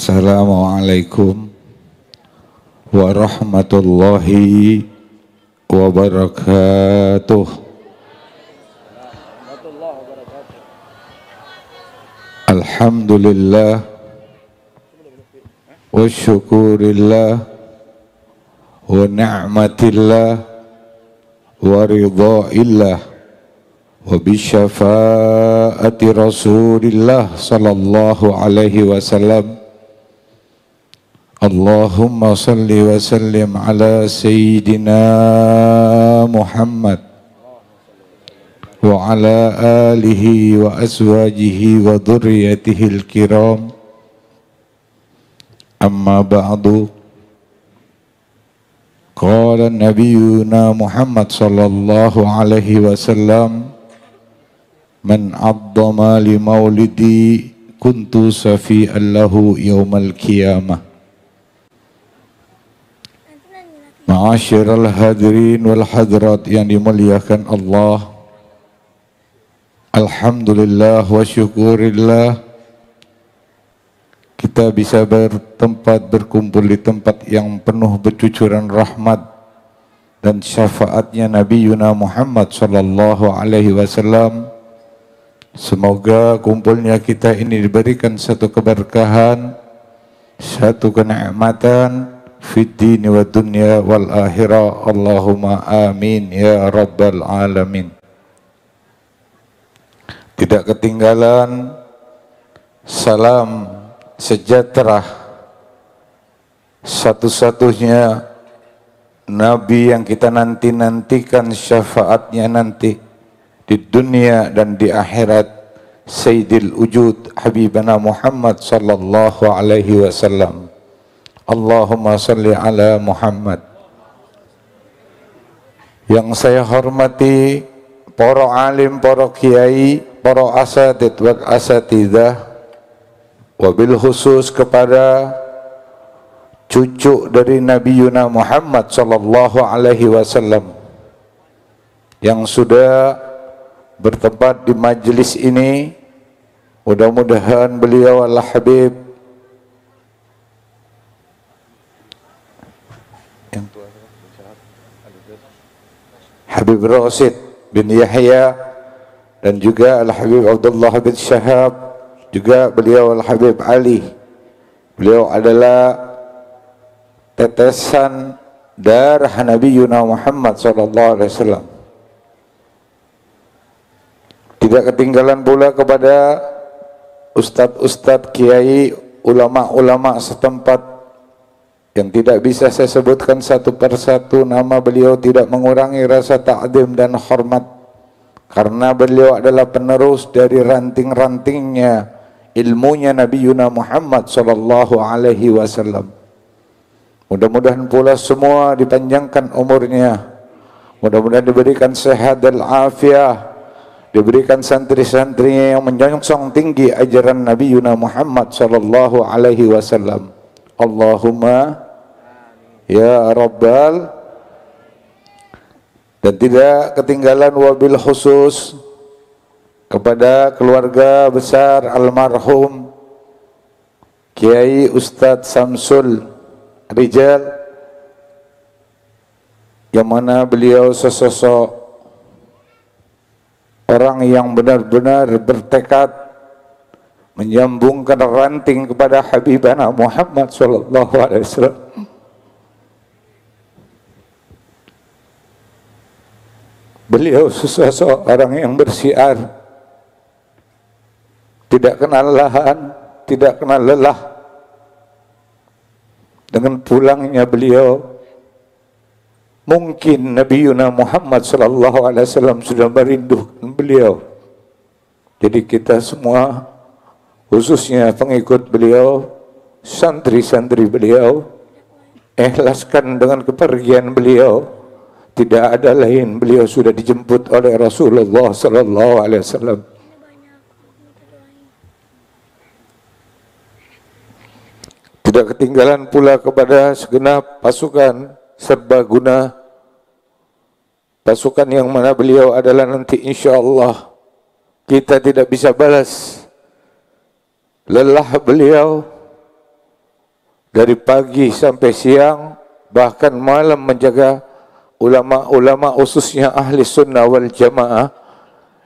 Assalamualaikum warahmatullahi wabarakatuh. Alhamdulillah wa syukurillah wa ni'matillah wa ridhaillah wa bisyafaati Rasulillah sallallahu alaihi wasallam. Allahumma salli wa sallim ala Sayyidina Muhammad wa ala alihi wa azwajihi wa dhurriyyatihil kiram. Amma ba'du. Qala nabiyuna Muhammad sallallahu alaihi wasallam, man addama li maulidi kuntu safi'an lahu yaumal qiyamah. Ma'asyiral hadirin wal hadirat yang dimuliakan Allah, alhamdulillah wa syukurillah kita bisa berkumpul di tempat yang penuh bercucuran rahmat dan syafaatnya Nabi Yuna Muhammad sallallahu alaihi wasallam. Semoga kumpulnya kita ini diberikan satu keberkahan, satu kenikmatan fid dini wa dunya wal akhirah. Allahumma amin ya rabbal alamin. Tidak ketinggalan salam sejahtera satu-satunya Nabi yang kita nantikan syafaatnya nanti di dunia dan di akhirat, Sayyidil Wujud Habibana Muhammad sallallahu alaihi wasallam. Allahumma salli ala Muhammad. Yang saya hormati para alim, para kiai, para asatid wal asatidah, wabil khusus kepada cucu dari Nabi Yuna Muhammad sallallahu alaihi wasallam yang sudah bertempat di majlis ini. Mudah-mudahan beliau al-Habib Habib Rasid bin Yahya dan juga Al-Habib Abdullah bin Syahab, juga beliau Al-Habib Ali. Beliau adalah tetesan darah Nabi Yuna Muhammad SAW. Tidak ketinggalan pula kepada ustadz-ustadz, kiai, ulama-ulama setempat yang tidak bisa saya sebutkan satu persatu nama beliau, tidak mengurangi rasa ta'zim dan hormat, karena beliau adalah penerus dari ranting-rantingnya ilmunya Nabi Yuna Muhammad sallallahu alaihi wasallam. Mudah-mudahan pula semua dipanjangkan umurnya, mudah-mudahan diberikan sehat dan afiah, diberikan santri-santrinya yang menyongsong tinggi ajaran Nabi Yuna Muhammad sallallahu alaihi wasallam. Allahumma ya Rabbal. Dan tidak ketinggalan wabil khusus kepada keluarga besar almarhum Kiai Ustadz Samsul Rijal, yang mana beliau sesosok orang yang benar-benar bertekad menyambungkan ranting kepada Habibana Muhammad sallallahu alaihi wasallam. Beliau sesosok orang yang bersiar, tidak kenal lahan, tidak kenal lelah. Dengan pulangnya beliau, mungkin Nabi Yuna Muhammad sallallahu alaihi wasallam sudah merindukan beliau. Jadi kita semua, khususnya pengikut beliau, santri-santri beliau, ikhlaskan dengan kepergian beliau. Tidak ada lain, beliau sudah dijemput oleh Rasulullah sallallahu alaihi wasallam. Tidak ketinggalan pula kepada segenap pasukan serbaguna, pasukan yang mana beliau adalah nanti insyaallah kita tidak bisa balas lelah beliau, dari pagi sampai siang, bahkan malam menjaga ulama-ulama khususnya ahli sunnah wal jamaah.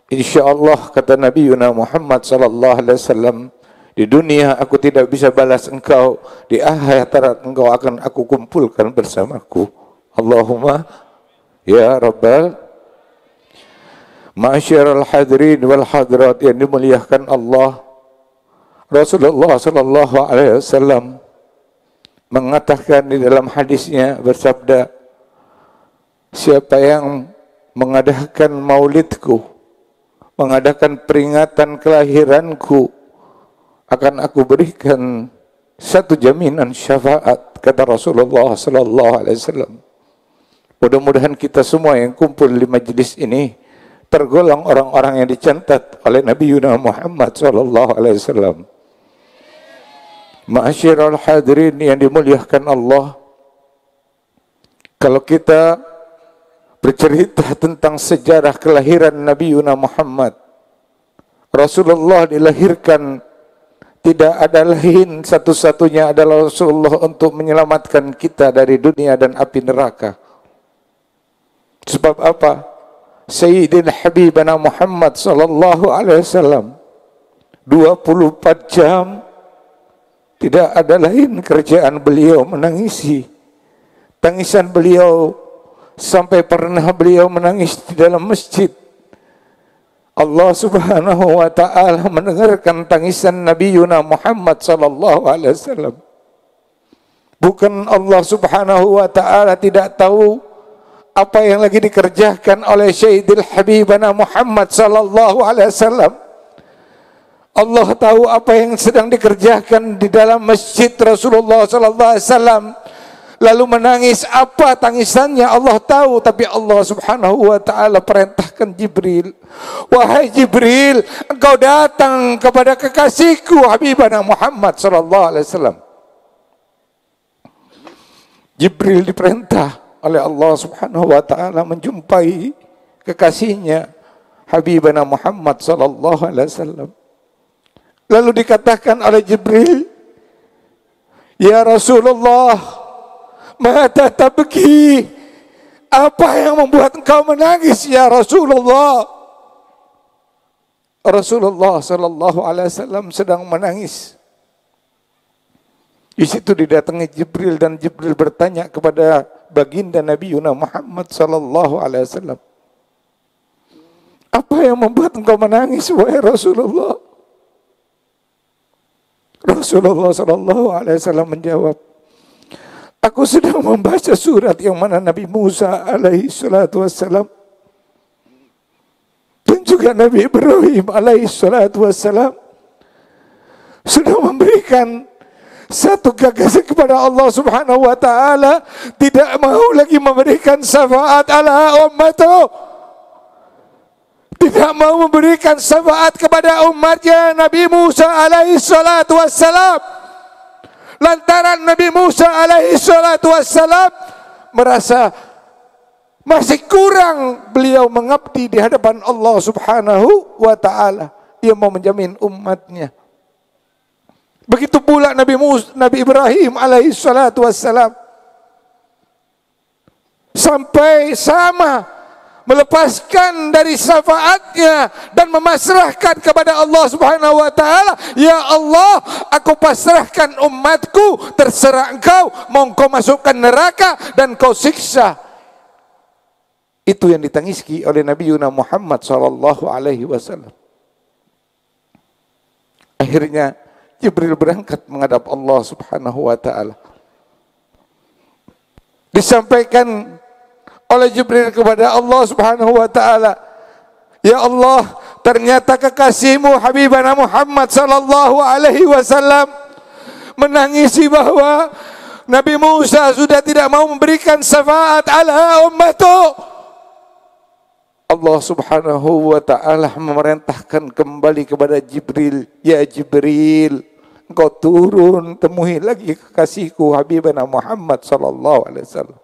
InsyaAllah kata Nabi Muhammad sallallahu alaihi wasallam, di dunia aku tidak bisa balas engkau, di akhirat engkau akan aku kumpulkan bersamaku. Allahumma ya Rabbal. Ma'asyiral hadirin wal hadirat yang dimuliakan Allah, Rasulullah sallallahu alaihi wasallam mengatakan di dalam hadisnya, bersabda, siapa yang mengadakan maulidku, mengadakan peringatan kelahiranku, akan aku berikan satu jaminan syafaat, kata Rasulullah sallallahu alaihi wasallam. Mudah-mudahan kita semua yang kumpul di majlis ini tergolong orang-orang yang dicatat oleh Nabi Muhammad sallallahu alaihi wasallam. Ma'asyiral hadirin yang dimuliakan Allah, kalau kita bercerita tentang sejarah kelahiran Nabi Muhammad, Rasulullah dilahirkan, tidak ada lain satu-satunya adalah Rasulullah untuk menyelamatkan kita dari dunia dan api neraka. Sebab apa? Sayyidina Habibana Muhammad sallallahu alaihi wasallam 24 jam tidak ada lain kerjaan beliau menangisi. Tangisan beliau sampai pernah beliau menangis di dalam masjid. Allah Subhanahu wa taala mendengarkan tangisan Nabi Muhammad sallallahu alaihi wasallam. Bukan Allah Subhanahu wa taala tidak tahu apa yang lagi dikerjakan oleh Sayyidil Habibana Muhammad sallallahu alaihi wasallam. Allah tahu apa yang sedang dikerjakan di dalam masjid Rasulullah sallallahu alaihi wasallam. Lalu menangis, apa tangisannya Allah tahu, tapi Allah Subhanahu wa taala perintahkan Jibril, wahai Jibril, engkau datang kepada kekasihku Habibana Muhammad sallallahu alaihi wasallam. Jibril diperintah oleh Allah Subhanahu wa taala menjumpai kekasihnya Habibana Muhammad sallallahu alaihi wasallam. Lalu dikatakan oleh Jibril, ya Rasulullah, mata tabki, apa yang membuat engkau menangis ya Rasulullah? Rasulullah sallallahu alaihi wasallam sedang menangis. Di situ didatangi Jibril dan Jibril bertanya kepada baginda Nabi Muhammad sallallahu alaihi wasallam, apa yang membuat engkau menangis wahai Rasulullah? Rasulullah sallallahu alaihi wasallam menjawab, aku sedang membaca surat yang mana Nabi Musa alaihi salatu wassalam dan juga Nabi Ibrahim alaihi salatu wassalam sudah memberikan satu gagasan kepada Allah Subhanahu wa taala, tidak mau lagi memberikan syafaat ala ummatuh, tidak mau memberikan syafaat kepada umatnya Nabi Musa alaihi salatu wassalam. Lantaran Nabi Musa alaihi salatu wassalam merasa masih kurang beliau mengabdi di hadapan Allah Subhanahu wa taala. Dia mau menjamin umatnya. Begitu pula Nabi Ibrahim alaihi salatu wassalam. Sampai sama melepaskan dari syafaatnya dan memasrahkan kepada Allah Subhanahu wa taala, ya Allah, aku pasrahkan umatku, terserah engkau, mau engkau masukkan neraka dan kau siksa. Itu yang ditangisi oleh Nabi Muhammad sallallahu alaihi wasallam. Akhirnya Jibril berangkat menghadap Allah Subhanahu wa taala. Disampaikan oleh Jibril kepada Allah Subhanahu wa taala, ya Allah, ternyata kekasihmu Habibana Muhammad sallallahu alaihi wasallam menangisi bahwa Nabi Musa sudah tidak mau memberikan syafaat ala ummatuh. Allah Subhanahu wa taala memerintahkan kembali kepada Jibril, ya Jibril, engkau turun temui lagi kekasihku Habibana Muhammad sallallahu alaihi wasallam.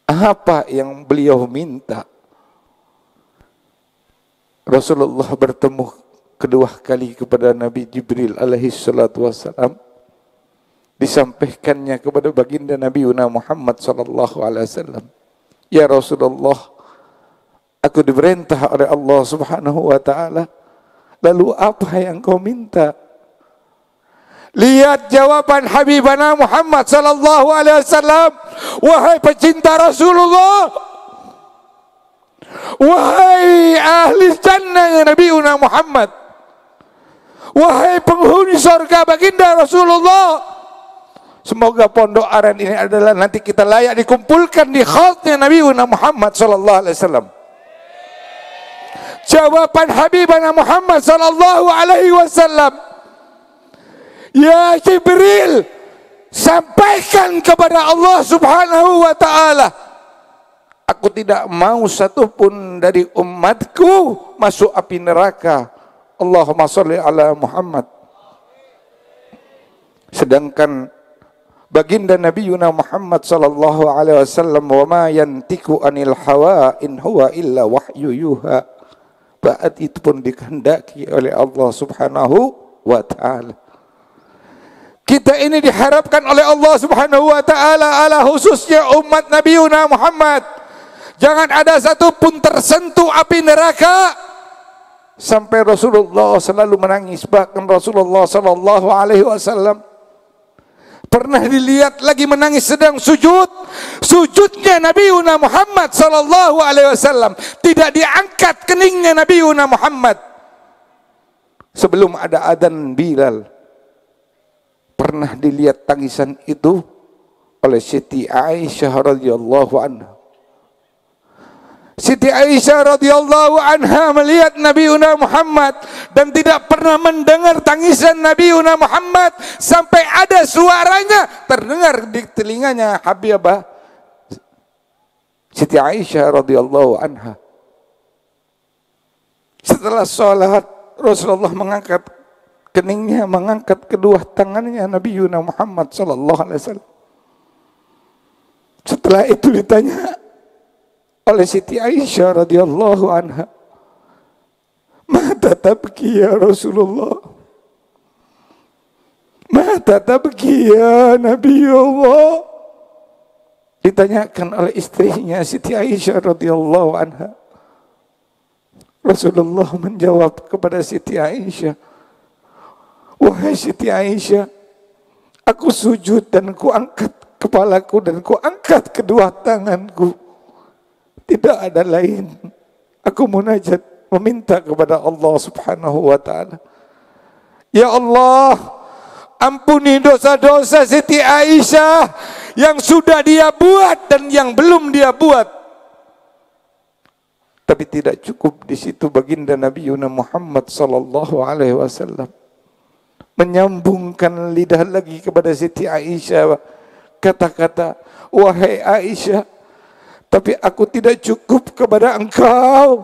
Apa yang beliau minta? Rasulullah bertemu kedua kali kepada Nabi Jibril alaihi salatu wassalam. disampaikannya kepada baginda Nabi Muhammad sallallahu alaihi wasallam, "Ya Rasulullah, aku diperintah oleh Allah Subhanahu wa taala. Lalu apa yang kau minta?" Lihat jawaban Habibana Muhammad sallallahu alaihi wasallam. Wahai pecinta Rasulullah, wahai ahli jannah Nabi Muhammad, wahai penghuni surga baginda Rasulullah, semoga Pondok Aren ini adalah nanti kita layak dikumpulkan di khautnya Nabi Muhammad sallallahu alaihi wasallam. Jawaban Habibana Muhammad sallallahu alaihi wasallam, "Ya Jibril, sampaikan kepada Allah Subhanahu wa taala, aku tidak mau satupun dari umatku masuk api neraka. Allahumma sholli ala Muhammad." Sedangkan baginda Nabi Muhammad sallallahu alaihi wasallam, "Wa ma yantiku anil hawa in huwa illa wahyu yuha." Saat itu pun dikehendaki oleh Allah Subhanahu wa taala. Kita ini diharapkan oleh Allah Subhanahu wa taala, ala khususnya umat Nabi Muhammad, jangan ada satupun tersentuh api neraka. Sampai Rasulullah selalu menangis. Bahkan Rasulullah sallallahu alaihi wasallam pernah dilihat lagi menangis sedang sujud. Sujudnya Nabi Muhammad sallallahu alaihi wasallam tidak diangkat keningnya Nabi Muhammad. Sebelum ada adzan Bilal, pernah dilihat tangisan itu oleh Siti Aisyah radhiyallahu anha. Siti Aisyah radhiyallahu anha melihat Nabi Muhammad dan tidak pernah mendengar tangisan Nabi Muhammad sampai ada suaranya terdengar di telinganya Habibah Siti Aisyah radhiyallahu anha. Setelah sholat, Rasulullah mengangkat keningnya, mengangkat kedua tangannya Nabi Muhammad sallallahu alaihi wasallam. Setelah itu ditanya oleh Siti Aisyah radhiyallahu anha, "Mata tabki ya Rasulullah? Mata tabki ya Nabi Allah?" Ditanyakan oleh istrinya Siti Aisyah radhiyallahu anha. Rasulullah menjawab kepada Siti Aisyah, "Wahai Siti Aisyah, aku sujud dan ku angkat kepalaku dan ku angkat kedua tanganku. Tidak ada lain. Aku munajat meminta kepada Allah Subhanahu wa taala. Ya Allah, ampuni dosa-dosa Siti Aisyah yang sudah dia buat dan yang belum dia buat." Tapi tidak cukup di situ, baginda Nabi Muhammad sallallahu alaihi wasallam menyambungkan lidah lagi kepada Siti Aisyah, kata-kata, "Wahai Aisyah, tapi aku tidak cukup kepada engkau,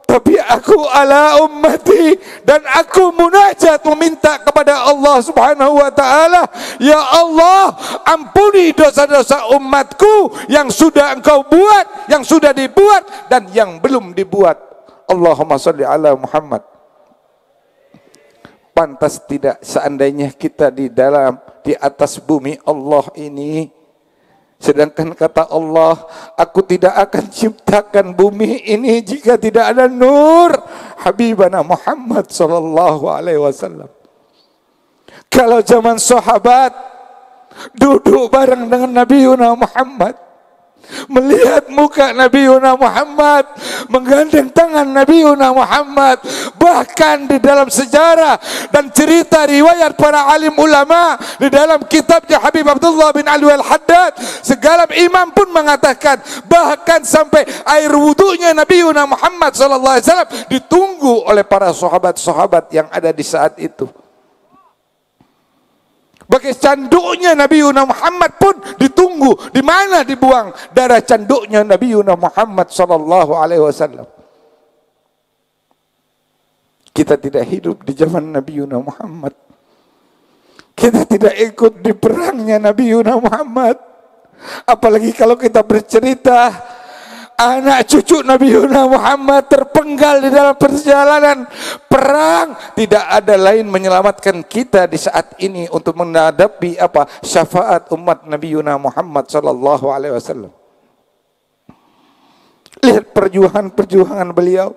tapi aku ala ummati, dan aku munajat meminta kepada Allah Subhanahu wa taala, ya Allah, ampuni dosa-dosa umatku yang sudah engkau buat, yang sudah dibuat dan yang belum dibuat. Allahumma sholli ala Muhammad." Pantas tidak seandainya kita di atas bumi Allah ini, sedangkan kata Allah, "Aku tidak akan ciptakan bumi ini jika tidak ada nur Habibana Muhammad sallallahu alaihi wasallam." Kalau zaman sahabat duduk bareng dengan Nabi Muhammad, melihat muka Nabi Muhammad, menggandeng tangan Nabi Muhammad, bahkan di dalam sejarah dan cerita riwayat para alim ulama di dalam kitabnya Habib Abdullah bin Alwi Al-Haddad, segala imam pun mengatakan bahkan sampai air wudunya Nabi Muhammad sallallahu alaihi wasallam ditunggu oleh para sahabat-sahabat yang ada di saat itu. Bagi canduknya Nabi Muhammad pun ditunggu, di mana dibuang darah canduknya Nabi Muhammad sallallahu alaihi wasallam. Kita tidak hidup di zaman Nabi Muhammad. Kita tidak ikut di perangnya Nabi Muhammad. Apalagi kalau kita bercerita anak cucu Nabi Muhammad terpenggal di dalam perjalanan perang. Tidak ada lain menyelamatkan kita di saat ini untuk menghadapi syafaat umat Nabi Muhammad sallallahu alaihi wasallam. Lihat perjuangan beliau.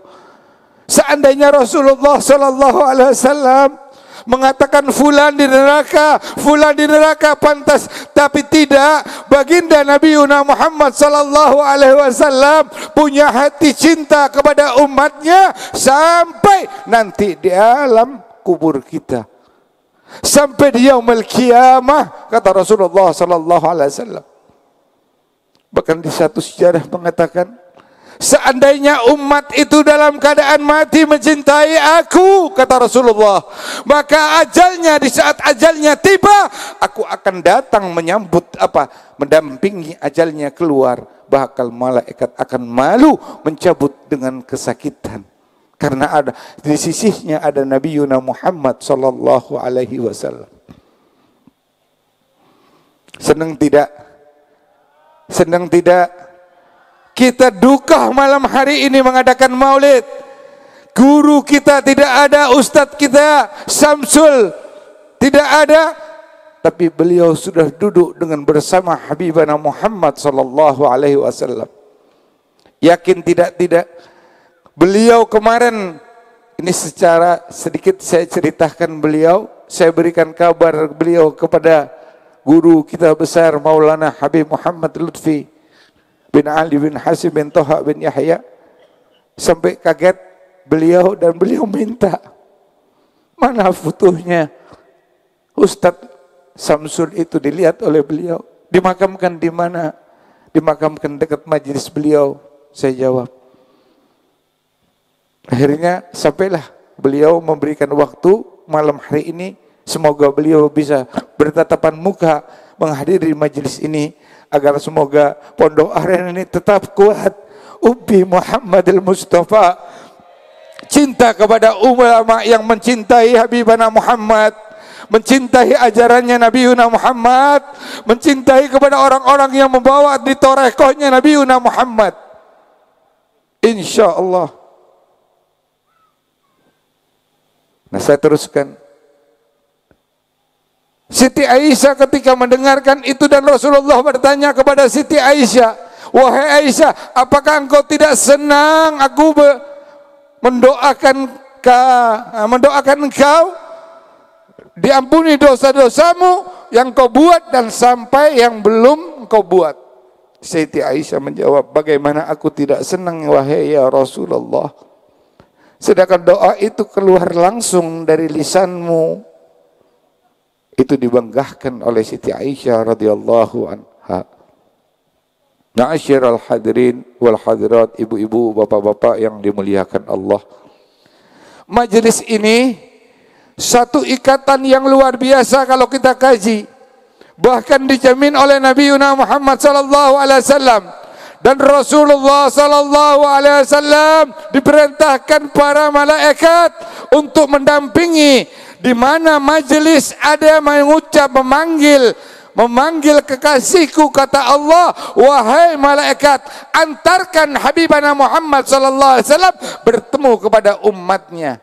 Seandainya Rasulullah sallallahu alaihi wasallam mengatakan fulan di neraka pantas, tapi tidak. Baginda Nabi Muhammad sallallahu alaihi wasallam punya hati cinta kepada umatnya sampai nanti di alam kubur kita, sampai di yaumul qiyamah, kata Rasulullah sallallahu alaihi wasallam. Bahkan di satu sejarah mengatakan, seandainya umat itu dalam keadaan mati mencintai aku, kata Rasulullah, maka ajalnya, di saat ajalnya tiba, aku akan datang menyambut mendampingi ajalnya keluar. Bahkan malaikat akan malu mencabut dengan kesakitan, karena ada di sisinya ada Nabi Muhammad sallallahu alaihi wasallam. Senang tidak? Senang tidak? Kita duka malam hari ini mengadakan maulid. Guru kita tidak ada, ustadz kita Samsul tidak ada, tapi beliau sudah duduk dengan bersama Habibana Muhammad sallallahu alaihi wasallam. Yakin tidak? Beliau kemarin, ini secara sedikit saya ceritakan beliau, saya berikan kabar beliau kepada guru kita besar Maulana Habib Muhammad Lutfi bin Ali bin Hasim bin Toha bin Yahya, sampai kaget beliau, dan beliau minta, mana fotonya Ustadz Samsul itu dilihat oleh beliau. Dimakamkan di mana? Dimakamkan dekat majelis beliau. Saya jawab. Akhirnya sampailah beliau memberikan waktu malam hari ini, semoga beliau bisa bertatapan muka menghadiri majelis ini, agar semoga Pondok Aren ini tetap kuat. Ubi Muhammadil Mustafa, cinta kepada ulama yang mencintai Habibana Muhammad, mencintai ajarannya Nabi Muhammad, mencintai kepada orang-orang yang membawa di torekohnya Nabi Muhammad. Insya Allah. Nah, saya teruskan. Siti Aisyah ketika mendengarkan itu, dan Rasulullah bertanya kepada Siti Aisyah, wahai Aisyah, apakah engkau tidak senang aku mendoakan engkau diampuni dosa-dosamu yang kau buat dan sampai yang belum kau buat? Siti Aisyah menjawab, bagaimana aku tidak senang wahai ya Rasulullah, sedangkan doa itu keluar langsung dari lisanmu. Itu dibanggakan oleh Siti Aisyah radhiyallahu anha. Ma'asyiral hadirin wal hadirat, ibu-ibu, bapak-bapak yang dimuliakan Allah. Majelis ini satu ikatan yang luar biasa kalau kita kaji. Bahkan dijamin oleh Nabi Muhammad sallallahu alaihi wasallam, dan Rasulullah sallallahu alaihi wasallam diperintahkan para malaikat untuk mendampingi. Di mana majelis ada mengucap, memanggil kekasihku, kata Allah, wahai malaikat, antarkan Habibana Muhammad sallallahu alaihi wasallam bertemu kepada umatnya.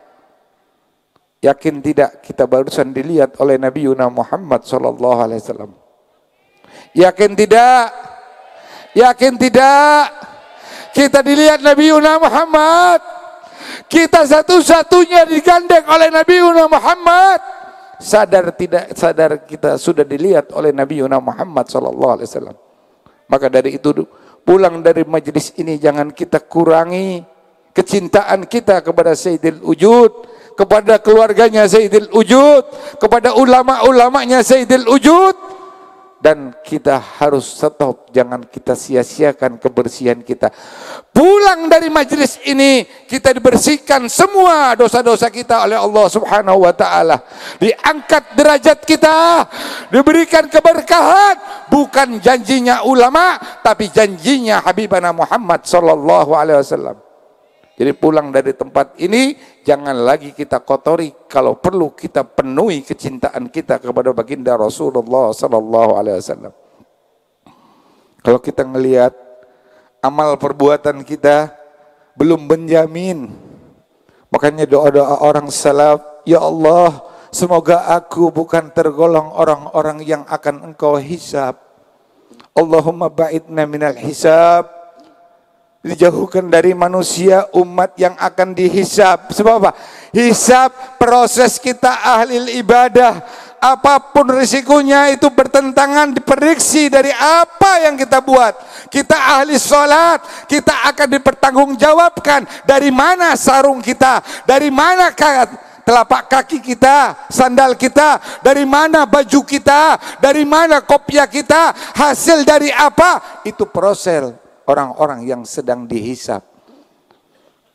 Yakin tidak kita barusan dilihat oleh Nabi Muhammad sallallahu alaihi wasallam? Yakin tidak? Yakin tidak? Kita dilihat Nabi Muhammad. Kita satu-satunya digandeng oleh Nabi Muhammad. Sadar tidak sadar kita sudah dilihat oleh Nabi Muhammad sallallahu alaihi wasallam. Maka dari itu, pulang dari majelis ini jangan kita kurangi kecintaan kita kepada Sayyidil Wujud, kepada keluarganya Sayyidil Wujud, kepada ulama-ulamanya Sayyidil Wujud. Dan kita harus stop, jangan kita sia-siakan kebersihan kita. Pulang dari majelis ini, kita dibersihkan semua dosa-dosa kita oleh Allah Subhanahu wa taala. Diangkat derajat kita, diberikan keberkahan, bukan janjinya ulama, tapi janjinya Habibana Muhammad sallallahu alaihi wasallam. Jadi pulang dari tempat ini, jangan lagi kita kotori. Kalau perlu kita penuhi kecintaan kita kepada baginda Rasulullah sallallahu alaihi wasallam. Kalau kita melihat amal perbuatan kita belum menjamin. Makanya doa-doa orang salaf, ya Allah, semoga aku bukan tergolong orang-orang yang akan Engkau hisab. Allahumma ba'idna minal hisab. Dijauhkan dari manusia umat yang akan dihisab. Sebab apa? Hisab proses kita ahli ibadah. Apapun risikonya itu bertentangan diperiksi dari apa yang kita buat. Kita ahli sholat, kita akan dipertanggungjawabkan dari mana sarung kita, dari mana telapak kaki kita, sandal kita, dari mana baju kita, dari mana kopiah kita, hasil dari apa, itu proses orang-orang yang sedang dihisab.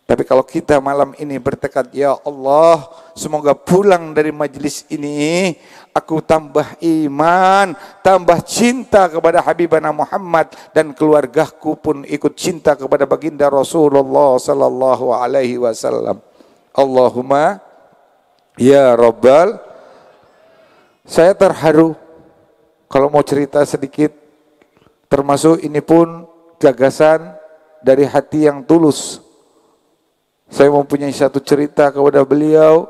Tapi kalau kita malam ini bertekad, ya Allah, semoga pulang dari majelis ini aku tambah iman, tambah cinta kepada Habibana Muhammad, dan keluargaku pun ikut cinta kepada baginda Rasulullah sallallahu alaihi wasallam. Allahumma ya Rabbal. Saya terharu kalau mau cerita sedikit, termasuk ini pun gagasan dari hati yang tulus. Saya mempunyai satu cerita kepada beliau.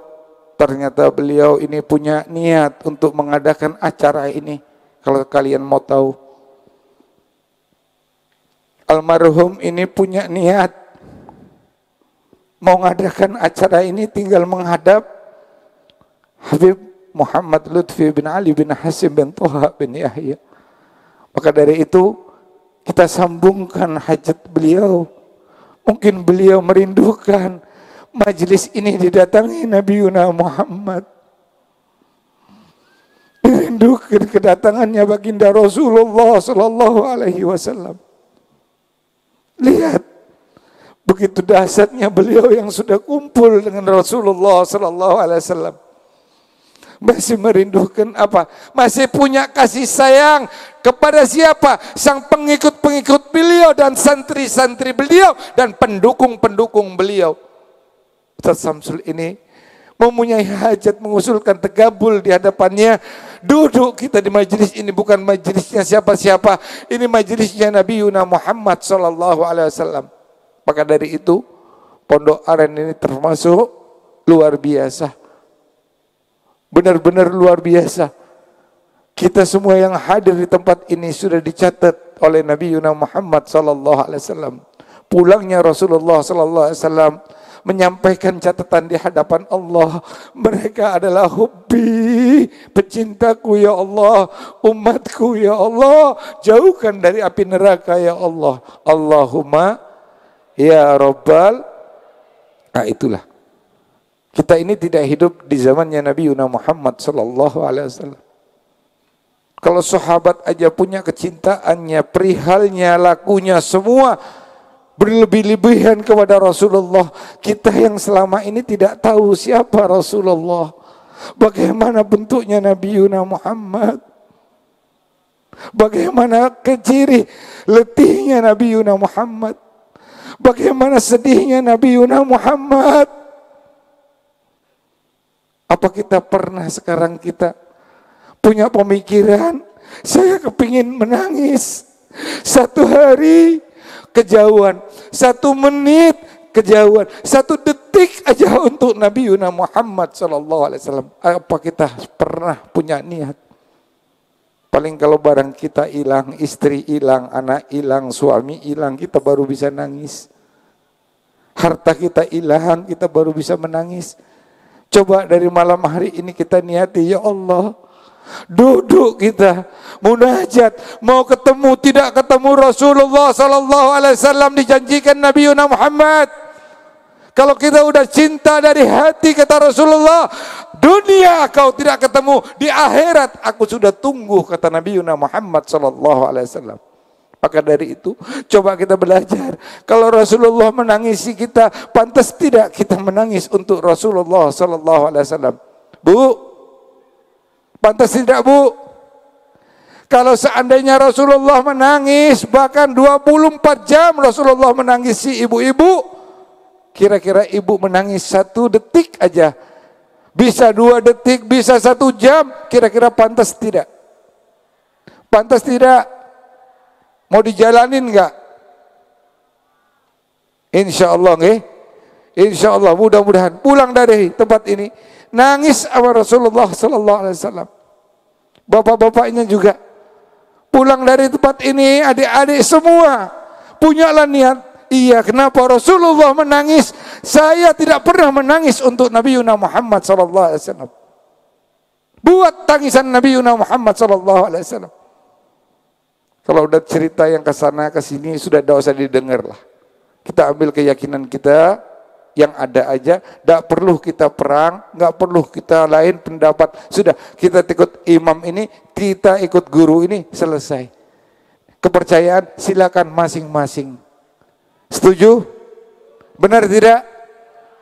Ternyata beliau ini punya niat untuk mengadakan acara ini. Kalau kalian mau tahu, almarhum ini punya niat mau mengadakan acara ini, tinggal menghadap Habib Muhammad Lutfi bin Ali bin Hasim bin Toha bin Yahya. Maka dari itu kita sambungkan hajat beliau. Mungkin beliau merindukan majelis ini didatangi Nabi Muhammad. Dirindukan kedatangannya baginda Rasulullah sallallahu alaihi wasallam. Lihat begitu dahsyatnya beliau yang sudah kumpul dengan Rasulullah sallallahu alaihi wasallam. Masih merindukan apa? Masih punya kasih sayang kepada siapa? Sang pengikut-pengikut beliau dan santri-santri beliau dan pendukung-pendukung beliau. Ustaz Samsul ini mempunyai hajat mengusulkan tegabul di hadapannya. Duduk kita di majelis ini bukan majelisnya siapa-siapa. Ini majelisnya Nabi Muhammad sallallahu alaihi wasallam. Maka dari itu Pondok Aren ini termasuk luar biasa. Benar-benar luar biasa. Kita semua yang hadir di tempat ini sudah dicatat oleh Nabi Muhammad sallallahu alaihi wasallam. Pulangnya Rasulullah sallallahu alaihi wasallam menyampaikan catatan di hadapan Allah. Mereka adalah hubbi, pecintaku ya Allah, umatku ya Allah, jauhkan dari api neraka ya Allah. Allahumma ya Rabbal. Nah itulah. Kita ini tidak hidup di zamannya Nabi Muhammad sallallahu alaihi wasallam. Kalau sahabat aja punya kecintaannya, perihalnya, lakunya semua berlebih-lebihan kepada Rasulullah. Kita yang selama ini tidak tahu siapa Rasulullah, bagaimana bentuknya Nabi Muhammad, bagaimana keciri letihnya Nabi Muhammad, bagaimana sedihnya Nabi Muhammad. Apa kita pernah sekarang kita punya pemikiran, saya kepingin menangis, satu hari kejauhan, 1 menit kejauhan, 1 detik aja untuk Nabi Muhammad SAW. Apa kita pernah punya niat? Paling kalau barang kita hilang, istri hilang, anak hilang, suami hilang, kita baru bisa nangis. Harta kita hilang, kita baru bisa menangis. Coba dari malam hari ini kita niati, ya Allah, duduk kita munajat, mau ketemu tidak ketemu Rasulullah sallallahu alaihi wasallam, dijanjikan Nabi Muhammad. Kalau kita udah cinta dari hati, kata Rasulullah, dunia kau tidak ketemu, di akhirat aku sudah tunggu, kata Nabi Muhammad sallallahu alaihi wasallam. Maka dari itu coba kita belajar. Kalau Rasulullah menangisi kita, pantas tidak kita menangis untuk Rasulullah sallallahu alaihi wasallam? Bu, pantas tidak, Bu? Kalau seandainya Rasulullah menangis bahkan 24 jam Rasulullah menangisi ibu-ibu, kira-kira ibu menangis 1 detik aja, bisa 2 detik, bisa 1 jam, kira-kira pantas tidak? Pantas tidak? Mau dijalanin enggak? Insya Allah nggih. Insya Allah mudah-mudahan pulang dari tempat ini nangis sama Rasulullah sallallahu alaihi wasallam. Bapak-bapaknya juga pulang dari tempat ini, adik-adik semua punyalah niat. Iya, kenapa Rasulullah menangis? Saya tidak pernah menangis untuk Nabi Muhammad sallallahu alaihi wasallam. Buat tangisan Nabi Muhammad sallallahu alaihi wasallam. Kalau udah cerita yang ke sana ke sini sudah tidak usah didengar lah. Kita ambil keyakinan kita yang ada aja, tidak perlu kita perang, nggak perlu kita lain pendapat. Sudah kita ikut imam ini, kita ikut guru ini, selesai. Kepercayaan silakan masing-masing. Setuju? Benar tidak?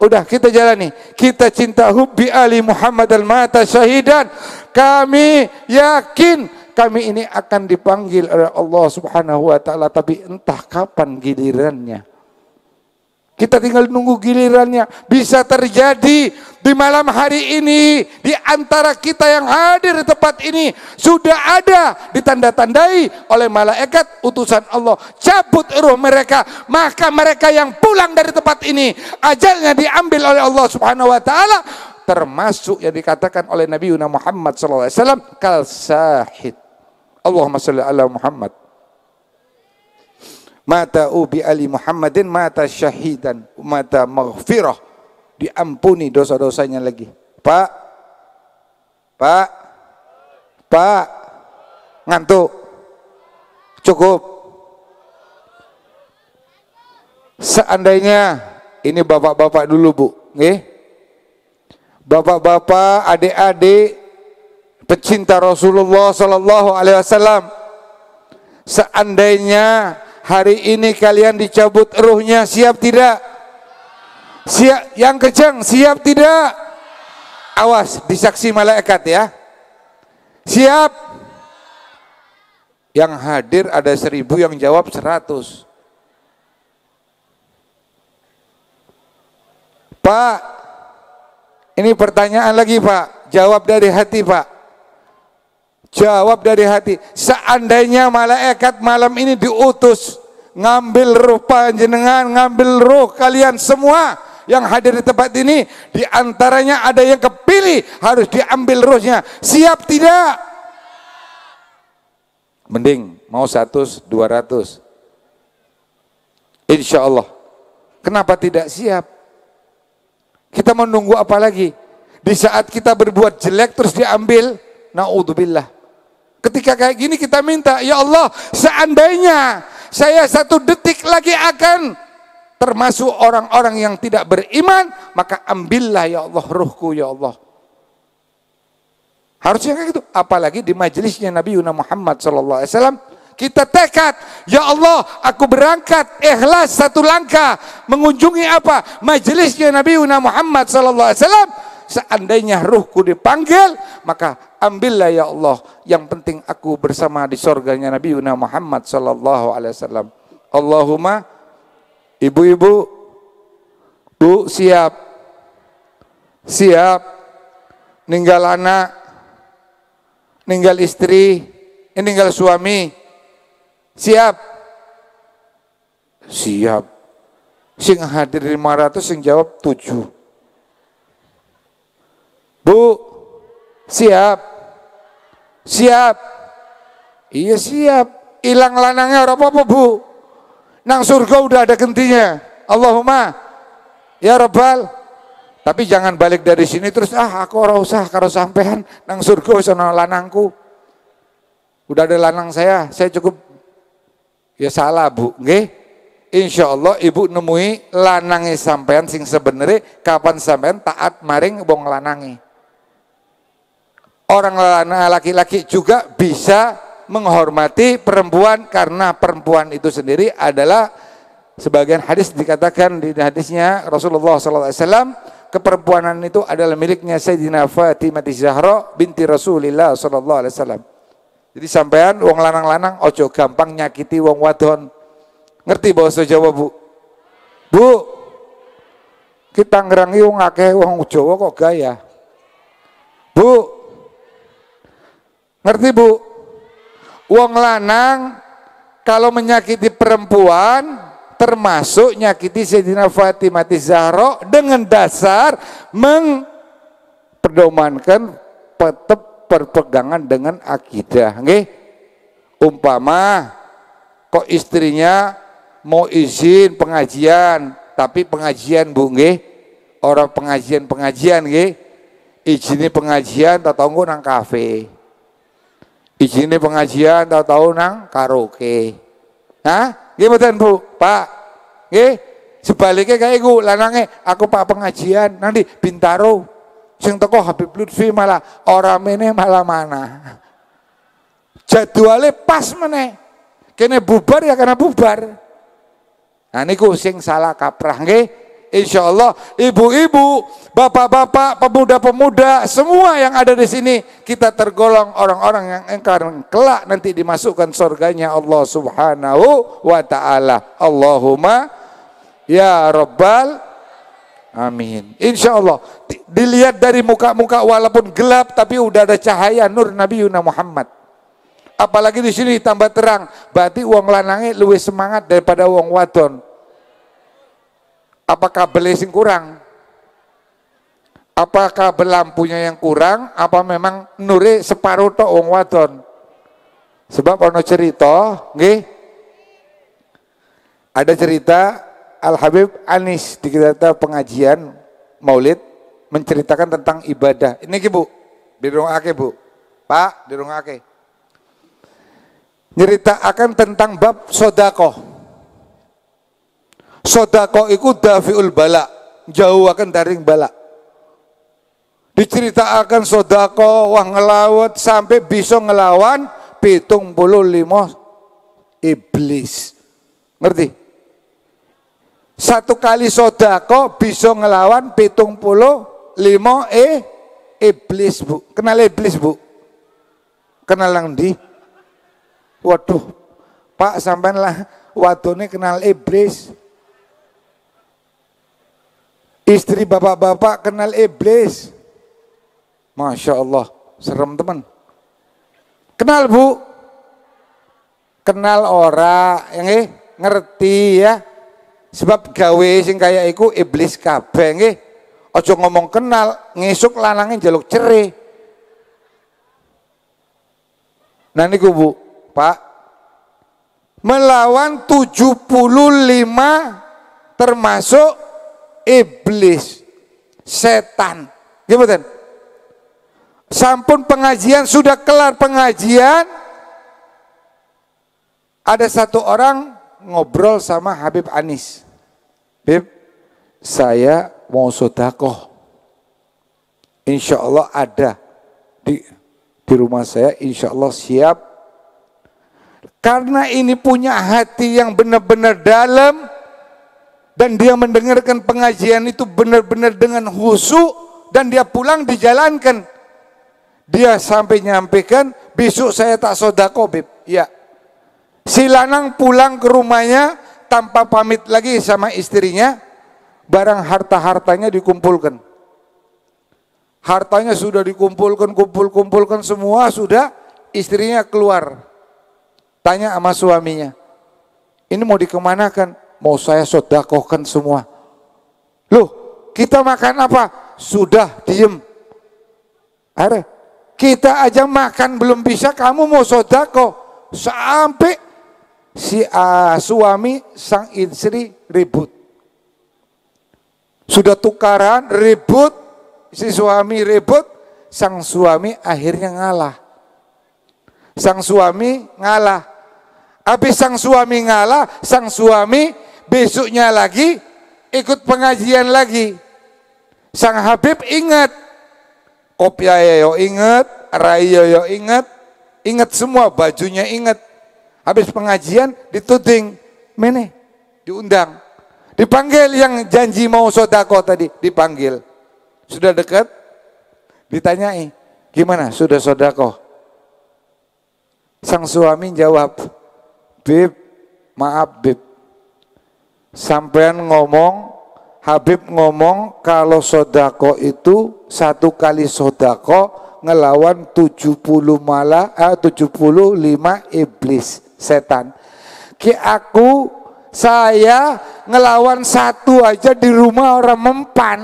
Udah kita jalani. Kita cinta hubbi ali Muhammad al-mata syahidan. Kami yakin kami ini akan dipanggil oleh Allah Subhanahu wa taala, tapi entah kapan gilirannya. Kita tinggal nunggu gilirannya. Bisa terjadi di malam hari ini, di antara kita yang hadir di tempat ini sudah ada ditanda-tandai oleh malaikat utusan Allah, cabut ruh mereka. Maka mereka yang pulang dari tempat ini ajalnya diambil oleh Allah Subhanahu wa taala, termasuk yang dikatakan oleh Nabi Muhammad sallallahu alaihi wasallam kal sahid. Allahumma shalli ala Muhammad. Mata ubi ali Muhammadin mata syahidan mata maghfirah, diampuni dosa-dosanya lagi. Pak ngantuk, cukup. Seandainya ini bapak-bapak dulu bu, nggih, bapak-bapak, adik-adik pecinta Rasulullah sallallahu alaihi wasallam, seandainya hari ini kalian dicabut ruhnya, siap tidak? Siap, yang kencang, siap tidak? Awas, disaksi malaikat ya. Siap? Yang hadir ada 1000, yang jawab 100. Pak, ini pertanyaan lagi Pak, jawab dari hati Pak. Jawab dari hati. Seandainya malaikat malam ini diutus ngambil ruh panjenengan, ngambil ruh kalian semua yang hadir di tempat ini, di antaranya ada yang kepilih harus diambil ruhnya, siap tidak? Mending mau 100, 200. Insya Allah. Kenapa tidak siap? Kita menunggu apa lagi? Di saat kita berbuat jelek terus diambil, naudzubillah. Ketika kayak gini kita minta, ya Allah, seandainya saya 1 detik lagi akan termasuk orang-orang yang tidak beriman, maka ambillah ya Allah ruhku ya Allah. Harusnya kayak gitu. Apalagi di majelisnya Nabi Muhammad SAW, kita tekad, ya Allah, aku berangkat ikhlas 1 langkah mengunjungi apa? Majelisnya Nabi Muhammad SAW. Seandainya ruhku dipanggil, maka ambillah ya Allah. Yang penting aku bersama di surganya Nabi Muhammad sallallahu alaihi wasallam. Allahumma, ibu-ibu, bu, siap. Siap. Ninggal anak, ninggal istri, ninggal suami. Siap. Siap. Sing hadir 500, sing jawab 7. Bu, siap? Siap? Iya siap. Hilang lanangnya ora apa-apa bu. Nang surga udah ada gentinya. Allahumma ya Rabbal. Tapi jangan balik dari sini terus aku ora usah karo sampean nang surga sono lanangku. Udah ada lanang saya cukup. Ya salah bu, nggih. Insya Allah ibu nemui lanange sampean sing sebenarnya kapan sampean taat maring wong lanange. Orang laki-laki juga bisa menghormati perempuan karena perempuan itu sendiri adalah, sebagian hadis dikatakan di hadisnya Rasulullah SAW, keperempuanan itu adalah miliknya Sayyidina Fatimah Zahra binti Rasulillah SAW. Jadi sampean wong lanang-lanang ojo gampang nyakiti wong wadon. Ngerti bahasa Jawa bu? Bu, kita ngerangi wong akeh wong Jawa kok gaya. Bu, ngerti bu? Wong lanang kalau menyakiti perempuan termasuk nyakiti Sayyidina Fatimah Zahra dengan dasar memperdomankan tetap berpegangan dengan akidah. Nggih. Umpama kok istrinya mau izin pengajian, tapi pengajian Bu nggih, orang pengajian nggih, izinnya pengajian tahu nang kafe, izinnya pengajian tahu nang karaoke. Hah? Nggih mboten Bu, Pak. Nggih, sebaliknya kayak iku lanange aku Pak pengajian nanti Bintaro. Sing teko Habib Lutfi malah orang meneh malah mana. Jadwalnya pas meneh. Kene bubar ya karena bubar. Nah niku sing salah kaprah nggih. Insyaallah ibu-ibu, bapak-bapak, pemuda-pemuda semua yang ada di sini kita tergolong orang-orang yang akan kelak nanti dimasukkan surganya Allah Subhanahu wa taala. Allahumma ya rabbal amin. Insya Allah dilihat dari muka-muka walaupun gelap tapi udah ada cahaya nur Nabi Yuna Muhammad. Apalagi di sini tambah terang, berarti uang lanangnya lebih semangat daripada uang wadon. Apakah kabel sing kurang? Apakah lampunya yang kurang? Apa memang nure separuh tok uang wadon? Sebab ono cerita, nggih. Ada cerita Al Habib Anis di kita pengajian Maulid menceritakan tentang ibadah. Ini Bu, dirungake Bu, Pak, dirungake. Nyeritakan tentang bab sodakoh. Sodakoh itu dafiul bala, jauh akan dari bala. Diceritakan sodakoh, wah ngelawat sampai bisa ngelawan 75 iblis. Ngerti? Satu kali sodako bisa ngelawan 75 iblis Bu. Kenal iblis Bu? Kenal lang di? Waduh, Pak sampean lah wadone kenal iblis. Istri bapak-bapak kenal iblis. Masya Allah, serem teman. Kenal Bu? Kenal ora, yang ngerti ya. Sebab gawe sing kaya iku iblis kabeh nggih. Aja ngomong kenal, ngesuk lanange njaluk cerai. Nah niku Bu, Pak. Melawan 75 termasuk iblis, setan. Nggih mboten? Sampun pengajian sudah kelar pengajian. Ada satu orang ngobrol sama Habib Anis. Bib, saya mau sodakoh. Insya Allah ada di rumah saya, insya Allah siap. Karena ini punya hati yang benar-benar dalam dan dia mendengarkan pengajian itu benar-benar dengan khusyuk dan dia pulang dijalankan. Dia sampai nyampaikan, besok saya tak sodakoh Bib. Ya. Si lanang pulang ke rumahnya tanpa pamit lagi sama istrinya, barang harta-hartanya dikumpulkan. Hartanya sudah dikumpulkan, kumpulkan semua sudah, istrinya keluar. Tanya sama suaminya, ini mau dikemanakan? Mau saya sodakohkan semua. Loh, kita makan apa? Sudah, diem. Are, kita aja makan belum bisa, kamu mau sodakoh. Sampai si suami sang istri ribut. Sudah tukaran, ribut, si suami ribut, sang suami akhirnya ngalah. Sang suami ngalah. Habis sang suami ngalah, sang suami besoknya lagi ikut pengajian lagi. Sang Habib ingat, kopiah yo ingat, raya yo ingat, ingat semua, bajunya ingat. Habis pengajian dituding, meneh diundang, dipanggil yang janji mau sodako tadi, dipanggil. Sudah dekat, ditanyai, gimana sudah sodako? Sang suami jawab, Bib, maaf Bib, sampean ngomong, Habib ngomong kalau sodako itu satu kali sodako ngelawan 75 iblis setan. Ki aku saya ngelawan satu aja di rumah orang mempan.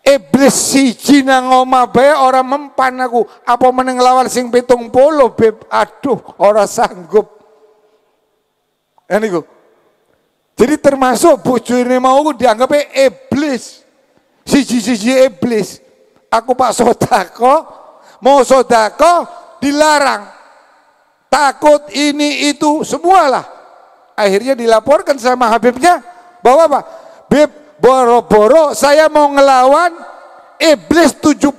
Iblis siji nang omah bae orang mempan aku. Apa meneng ngelawan sing 70, Beb? Aduh, ora sanggup. Niku. Jadi termasuk bojo ini mau dianggap iblis. Siji-siji iblis. Aku Pak sodako, mau sodako dilarang. Takut ini itu semualah. Akhirnya dilaporkan sama Habibnya bahwa apa? Beb, boro-boro saya mau ngelawan iblis 75,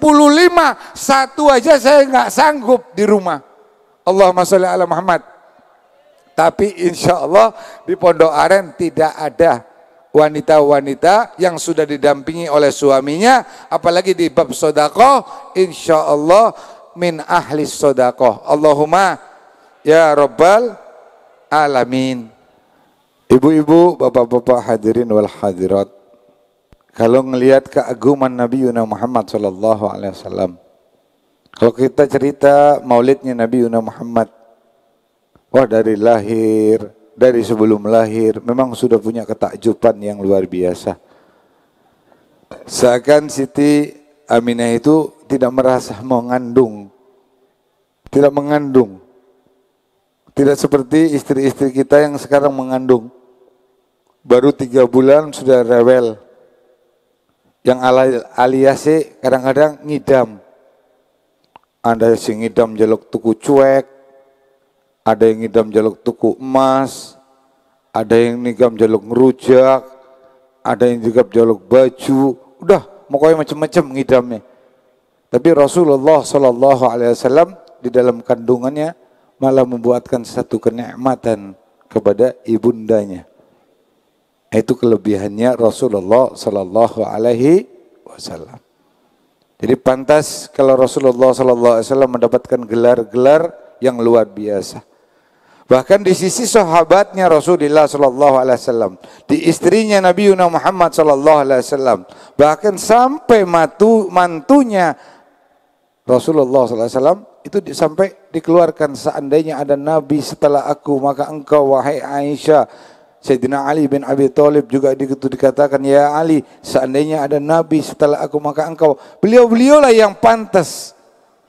satu aja saya nggak sanggup di rumah. Allahumma sholli ala Muhammad. Tapi insya Allah di Pondok Aren tidak ada wanita-wanita yang sudah didampingi oleh suaminya, apalagi di bab sodakoh, insya Allah min ahli sodakoh. Allahumma ya Rabbal alamin. Ibu-ibu, bapak-bapak hadirin wal hadirat, kalau ngelihat keagungan Nabi Muhammad sallallahu alaihi wasallam, kalau kita cerita maulidnya Nabi Muhammad, wah dari lahir, dari sebelum lahir, memang sudah punya ketakjuban yang luar biasa. Seakan Siti Aminah itu tidak merasa mengandung, tidak mengandung. Tidak seperti istri-istri kita yang sekarang mengandung. Baru 3 bulan sudah rewel. Yang alias kadang-kadang ngidam. Ada yang ngidam jaluk tuku cuek, ada yang ngidam jaluk tuku emas, ada yang ngidam jaluk ngerujak, ada yang juga jaluk baju. Udah, pokoknya macam-macam ngidamnya. Tapi Rasulullah Sallallahu Alaihi Wasallam di dalam kandungannya malah membuatkan satu kenikmatan kepada ibundanya. Itu kelebihannya Rasulullah Sallallahu Alaihi Wasallam. Jadi pantas kalau Rasulullah Sallallahu Alaihi Wasallam mendapatkan gelar-gelar yang luar biasa. Bahkan di sisi sahabatnya Rasulullah Sallallahu Alaihi Wasallam, di istrinya Nabi Muhammad Sallallahu Alaihi Wasallam, bahkan sampai mantunya Rasulullah Sallallahu Alaihi Wasallam itu sampai dikeluarkan, seandainya ada Nabi setelah aku maka engkau wahai Aisyah. Sayyidina Ali bin Abi Thalib juga dikatakan, ya Ali, seandainya ada Nabi setelah aku maka engkau. Beliau-beliaulah yang pantas.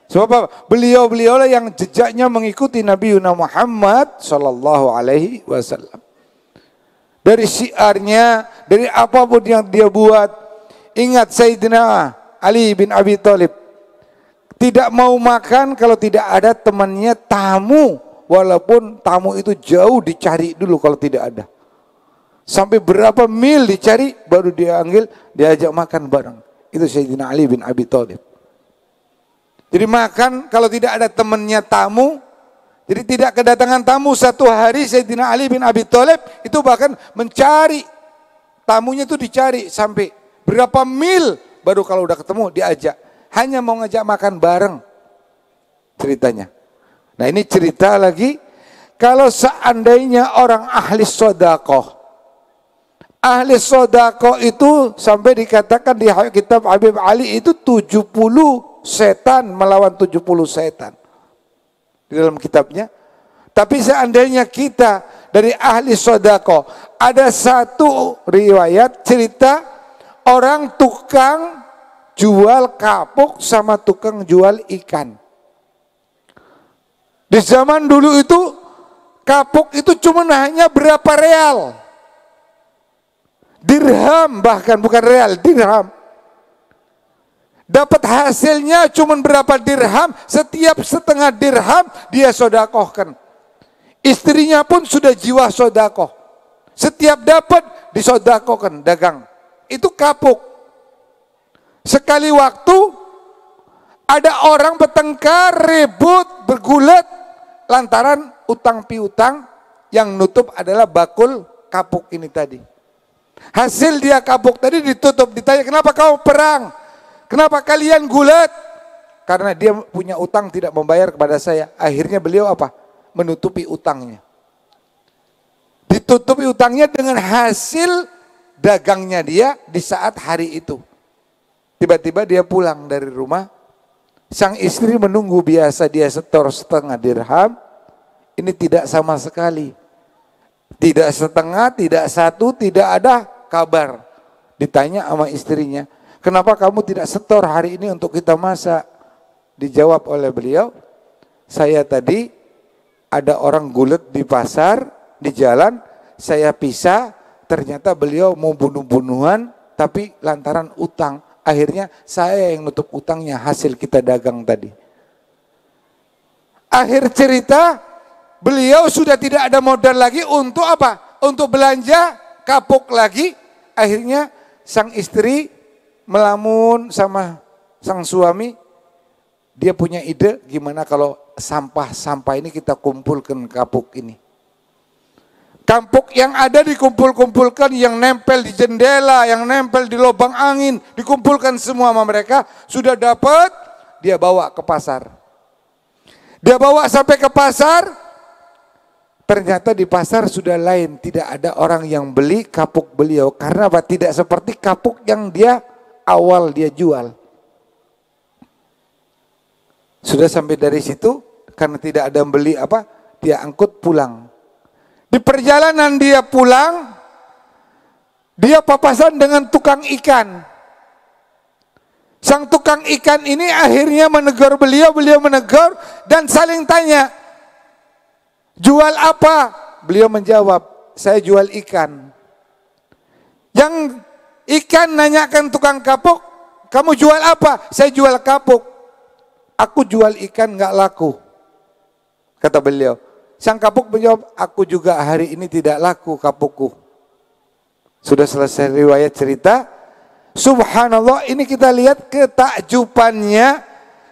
Sebab apa? Beliau-beliaulah yang jejaknya mengikuti Nabi Muhammad sallallahu alaihi wasallam. Dari syiarnya, dari apapun yang dia buat. Ingat Sayyidina Ali bin Abi Thalib tidak mau makan kalau tidak ada temannya tamu, walaupun tamu itu jauh dicari dulu kalau tidak ada. Sampai berapa mil dicari baru diajak makan bareng. Itu Sayyidina Ali bin Abi Thalib. Jadi makan kalau tidak ada temannya tamu, jadi tidak kedatangan tamu satu hari. Sayyidina Ali bin Abi Thalib itu bahkan mencari tamunya, itu dicari sampai berapa mil baru kalau udah ketemu diajak. Hanya mau ngajak makan bareng ceritanya. Nah ini cerita lagi, kalau seandainya orang ahli sodakoh. Ahli sodakoh itu sampai dikatakan di kitab Habib Ali itu 70 setan melawan 70 setan. Di dalam kitabnya. Tapi seandainya kita dari ahli sodakoh, ada satu riwayat cerita orang tukang jual kapuk sama tukang jual ikan. Di zaman dulu itu kapuk itu cuma hanya berapa real. Dirham, bahkan bukan real, dirham. Dapat hasilnya cuma berapa dirham, setiap setengah dirham dia sodakohkan. Istrinya pun sudah jiwa sodakoh. Setiap dapat disodakohkan, dagang. Itu kapuk. Sekali waktu ada orang bertengkar, ribut, bergulat lantaran utang piutang, yang nutup adalah bakul kapuk ini tadi. Hasil dia kapuk tadi ditutup, ditanya kenapa kau perang? Kenapa kalian gulat? Karena dia punya utang tidak membayar kepada saya. Akhirnya beliau apa? Menutupi utangnya. Ditutupi utangnya dengan hasil dagangnya dia di saat hari itu. Tiba-tiba dia pulang dari rumah, sang istri menunggu, biasa dia setor setengah dirham, Ini tidak sama sekali. Tidak setengah, tidak satu, tidak ada kabar. Ditanya sama istrinya, kenapa kamu tidak setor hari ini untuk kita masak? Dijawab oleh beliau, saya tadi ada orang gulet di pasar, di jalan, saya pisah, ternyata beliau mau bunuh-bunuhan, tapi lantaran utang. Akhirnya saya yang nutup utangnya hasil kita dagang tadi. Akhir cerita, beliau sudah tidak ada modal lagi untuk apa? Untuk belanja, kapok lagi. Akhirnya sang istri melamun sama sang suami. Dia punya ide gimana kalau sampah-sampah ini kita kumpulkan kapuk ini. Kapuk yang ada dikumpul-kumpulkan, yang nempel di jendela, yang nempel di lubang angin, dikumpulkan semua sama mereka, sudah dapat, dia bawa ke pasar. Dia bawa sampai ke pasar, ternyata di pasar sudah lain, tidak ada orang yang beli kapuk beliau. Karena apa? Tidak seperti kapuk yang awal dia jual. Sudah sampai dari situ, karena tidak ada yang beli dia angkut pulang. Di perjalanan dia pulang, dia papasan dengan tukang ikan. Sang tukang ikan ini akhirnya menegur beliau menegur dan saling tanya, jual apa? Beliau menjawab, saya jual ikan. Yang ikan nanyakan tukang kapuk, kamu jual apa? Saya jual kapuk. Aku jual ikan nggak laku, kata beliau. Sang kapuk menjawab, aku juga hari ini tidak laku kapukku. Sudah selesai riwayat cerita. Subhanallah, ini kita lihat ketakjubannya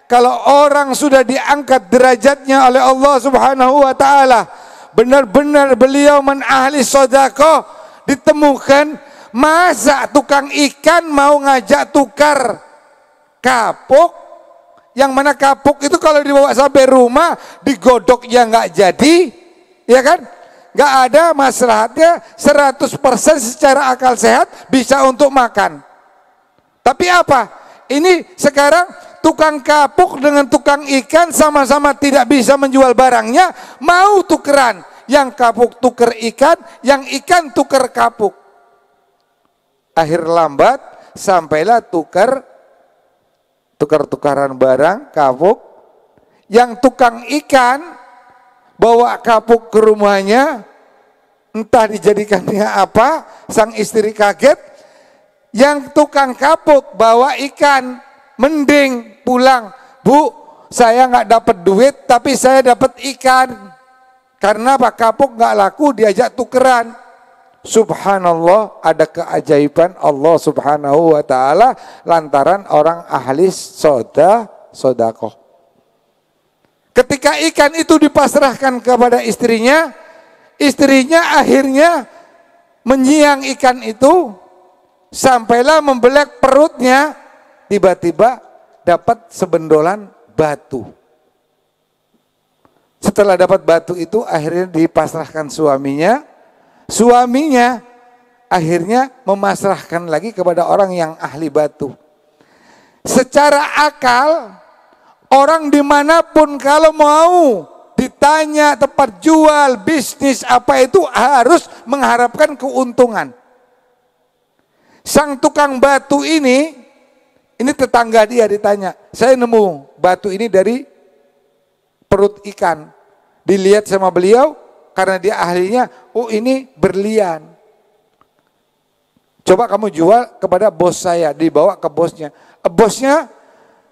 kalau orang sudah diangkat derajatnya oleh Allah Subhanahu wa taala. Benar-benar beliau ahli sedekah, ditemukan masa tukang ikan mau ngajak tukar kapuk. Yang mana kapuk itu kalau dibawa sampai rumah digodok ya nggak jadi, ya kan? Nggak ada maslahatnya, 100% secara akal sehat bisa untuk makan. Tapi apa? Ini sekarang tukang kapuk dengan tukang ikan sama-sama tidak bisa menjual barangnya, mau tukeran. Yang kapuk tuker ikan, yang ikan tuker kapuk. Akhir lambat sampailah tukar-tukaran barang, kapuk. Yang tukang ikan bawa kapuk ke rumahnya, entah dijadikannya apa, sang istri kaget. Yang tukang kapuk bawa ikan, mending pulang, Bu, saya nggak dapat duit, tapi saya dapat ikan. Karena apa? Kapuk nggak laku, diajak tukeran. Subhanallah, ada keajaiban Allah Subhanahu wa taala lantaran orang ahli sedekah. Ketika ikan itu dipasrahkan kepada istrinya, istrinya akhirnya menyiang ikan itu sampailah membelek perutnya, tiba-tiba dapat sebendolan batu. Setelah dapat batu itu akhirnya dipasrahkan suaminya. Suaminya akhirnya memasrahkan lagi kepada orang yang ahli batu. Secara akal, orang dimanapun kalau mau ditanya tempat jual, bisnis apa itu harus mengharapkan keuntungan. Sang tukang batu ini tetangga dia ditanya, saya nemu batu ini dari perut ikan. Dilihat sama beliau, karena dia ahlinya, oh ini berlian. Coba kamu jual kepada bos saya, dibawa ke bosnya. Bosnya,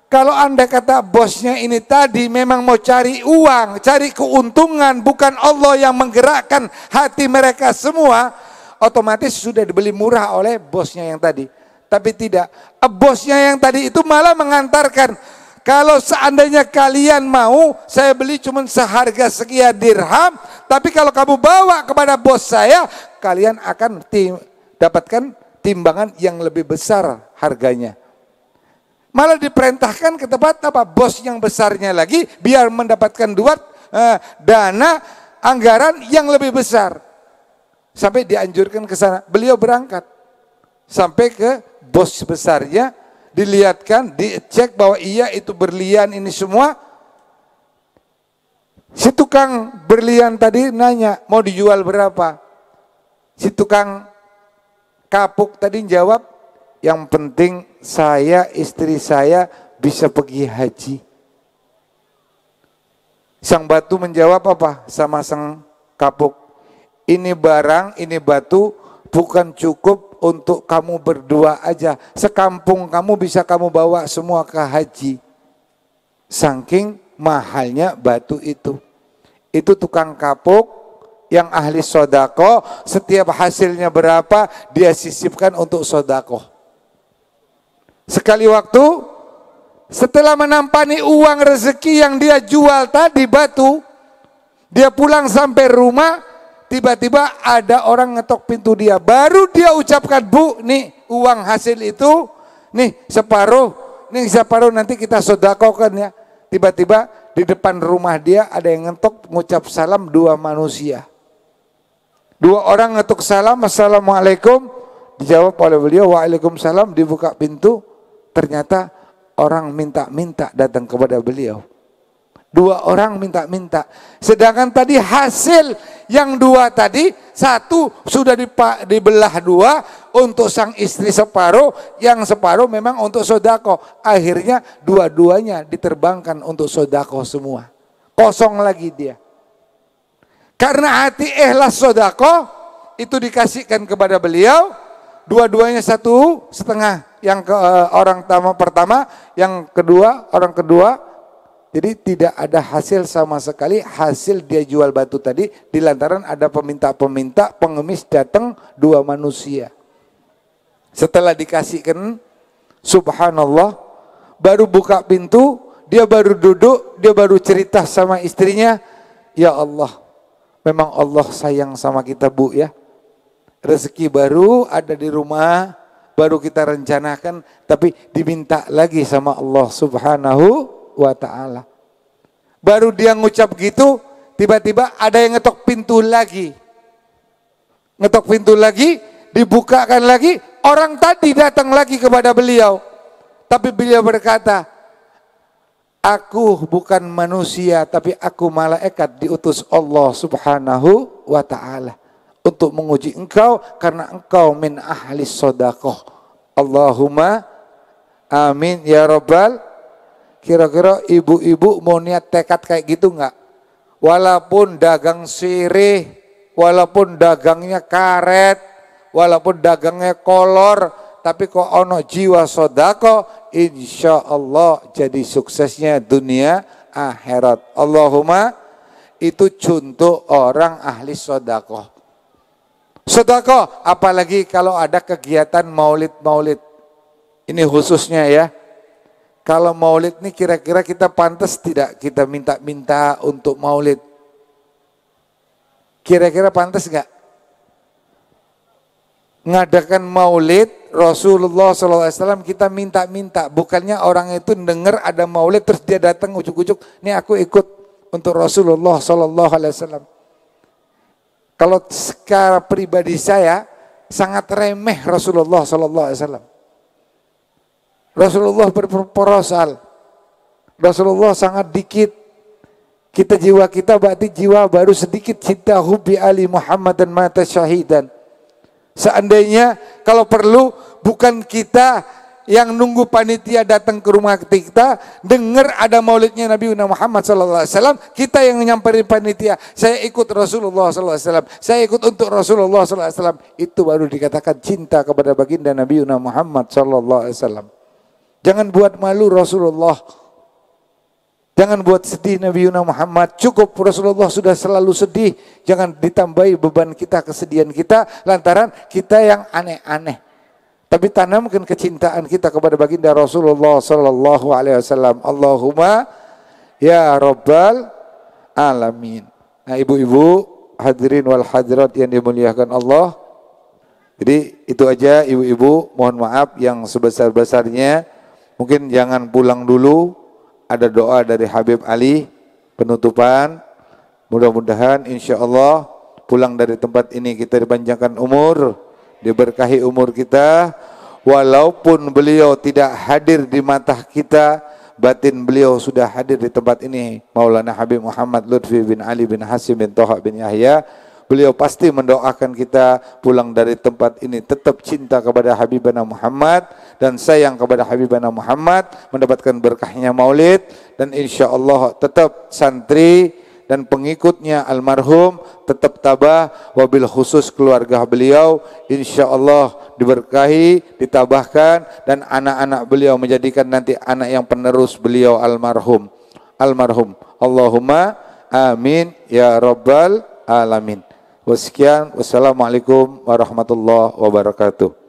kalau anda kata bosnya ini tadi memang mau cari uang, cari keuntungan, bukan Allah yang menggerakkan hati mereka semua, otomatis sudah dibeli murah oleh bosnya yang tadi. Tapi tidak, bosnya yang tadi itu malah mengantarkan, kalau seandainya kalian mau, saya beli cuma seharga sekian dirham, tapi kalau kamu bawa kepada bos saya, kalian akan dapatkan timbangan yang lebih besar harganya. Malah diperintahkan ke tempat bos yang besarnya lagi, biar mendapatkan dana anggaran yang lebih besar. Sampai dianjurkan ke sana, beliau berangkat sampai ke bos besarnya. Dilihatkan, dicek bahwa iya itu berlian ini semua. Si tukang berlian tadi nanya, mau dijual berapa? Si tukang kapuk tadi jawab, yang penting saya, istri saya bisa pergi haji. Sang batu menjawab apa? Sama sang kapuk, ini barang, ini batu bukan cukup untuk kamu berdua aja. Sekampung kamu bisa kamu bawa semua ke haji. Saking mahalnya batu itu. Itu tukang kapuk yang ahli sodako, setiap hasilnya berapa dia sisipkan untuk sodako. Sekali waktu setelah menampani uang rezeki yang dia jual tadi batu, dia pulang sampai rumah, tiba-tiba ada orang ngetok pintu dia. Baru dia ucapkan, Bu, nih uang hasil itu, nih separuh nanti kita sodakokan ya. Tiba-tiba di depan rumah dia ada yang ngetok, ngucap salam, dua manusia. Dua orang ngetok salam, assalamualaikum, dijawab oleh beliau, waalaikumsalam, dibuka pintu, ternyata orang minta-minta datang kepada beliau. Dua orang minta-minta. Sedangkan tadi hasil yang dua tadi, satu sudah dibelah dua untuk sang istri separuh, yang separuh memang untuk sodako. Akhirnya dua-duanya diterbangkan untuk sodako semua. Kosong lagi dia. Karena hati ikhlas sodako, itu dikasihkan kepada beliau. Dua-duanya 1,5. Yang orang pertama, yang kedua, orang kedua. Jadi tidak ada hasil sama sekali, hasil dia jual batu tadi, di lantaran ada peminta-peminta, pengemis datang dua manusia. Setelah dikasihkan, subhanallah, baru buka pintu, dia baru duduk, dia baru cerita sama istrinya, ya Allah, memang Allah sayang sama kita Bu ya. Rezeki baru ada di rumah, baru kita rencanakan, tapi diminta lagi sama Allah subhanahu wa ta'ala. Baru dia ngucap gitu, tiba-tiba ada yang ngetok pintu lagi. Ngetok pintu lagi, dibukakan lagi, orang tadi datang lagi kepada beliau. Tapi beliau berkata, aku bukan manusia, tapi aku malaikat diutus Allah subhanahu wa ta'ala untuk menguji engkau, karena engkau min ahli sodakoh. Allahumma amin ya rabbal. Kira-kira ibu-ibu mau niat tekad kayak gitu enggak? Walaupun dagang sirih, walaupun dagangnya karet, walaupun dagangnya kolor, tapi kok ono jiwa sodako, insya Allah jadi suksesnya dunia akhirat. Allahumma, itu contoh orang ahli sodako. Sodako, apalagi kalau ada kegiatan maulid-maulid. Ini khususnya ya. Kalau maulid ini kira-kira kita pantas tidak kita minta-minta untuk maulid? Kira-kira pantas enggak? Ngadakan maulid Rasulullah SAW kita minta-minta. Bukannya orang itu dengar ada maulid terus dia datang ujuk-ujuk, nih aku ikut untuk Rasulullah SAW. Kalau secara pribadi saya sangat remeh Rasulullah SAW. Rasulullah berproposal, Rasulullah sangat dikit. Kita jiwa kita berarti jiwa baru sedikit, cinta hubbi ali Muhammad dan mata syahidan. Seandainya kalau perlu bukan kita yang nunggu panitia datang ke rumah kita, dengar ada maulidnya Nabi Muhammad SAW, kita yang nyamperin panitia, saya ikut Rasulullah SAW, saya ikut untuk Rasulullah SAW, itu baru dikatakan cinta kepada baginda Nabi Muhammad SAW. Jangan buat malu Rasulullah. Jangan buat sedih Nabi Muhammad. Cukup Rasulullah sudah selalu sedih. Jangan ditambahi beban kita, kesedihan kita lantaran kita yang aneh-aneh. Tapi tanamkan kecintaan kita kepada baginda Rasulullah sallallahu alaihi wasallam. Allahumma ya rabbal alamin. Nah, ibu-ibu hadirin wal hadirat yang dimuliakan Allah. Jadi itu aja ibu-ibu, mohon maaf yang sebesar-besarnya. Mungkin jangan pulang dulu, ada doa dari Habib Ali penutupan. Mudah-mudahan insya Allah pulang dari tempat ini kita dipanjangkan umur, diberkahi umur kita. Walaupun beliau tidak hadir di mata kita, batin beliau sudah hadir di tempat ini, Maulana Habib Muhammad Lutfi bin Ali bin Hasim bin Toha bin Yahya. Beliau pasti mendoakan kita pulang dari tempat ini tetap cinta kepada Habibana Muhammad dan sayang kepada Habibana Muhammad, mendapatkan berkahnya maulid, dan insya Allah tetap santri dan pengikutnya almarhum tetap tabah, wabil khusus keluarga beliau insya Allah diberkahi, ditabahkan, dan anak-anak beliau menjadikan nanti anak yang penerus beliau almarhum. Allahumma amin ya rabbal alamin. Wassalamualaikum warahmatullahi wabarakatuh.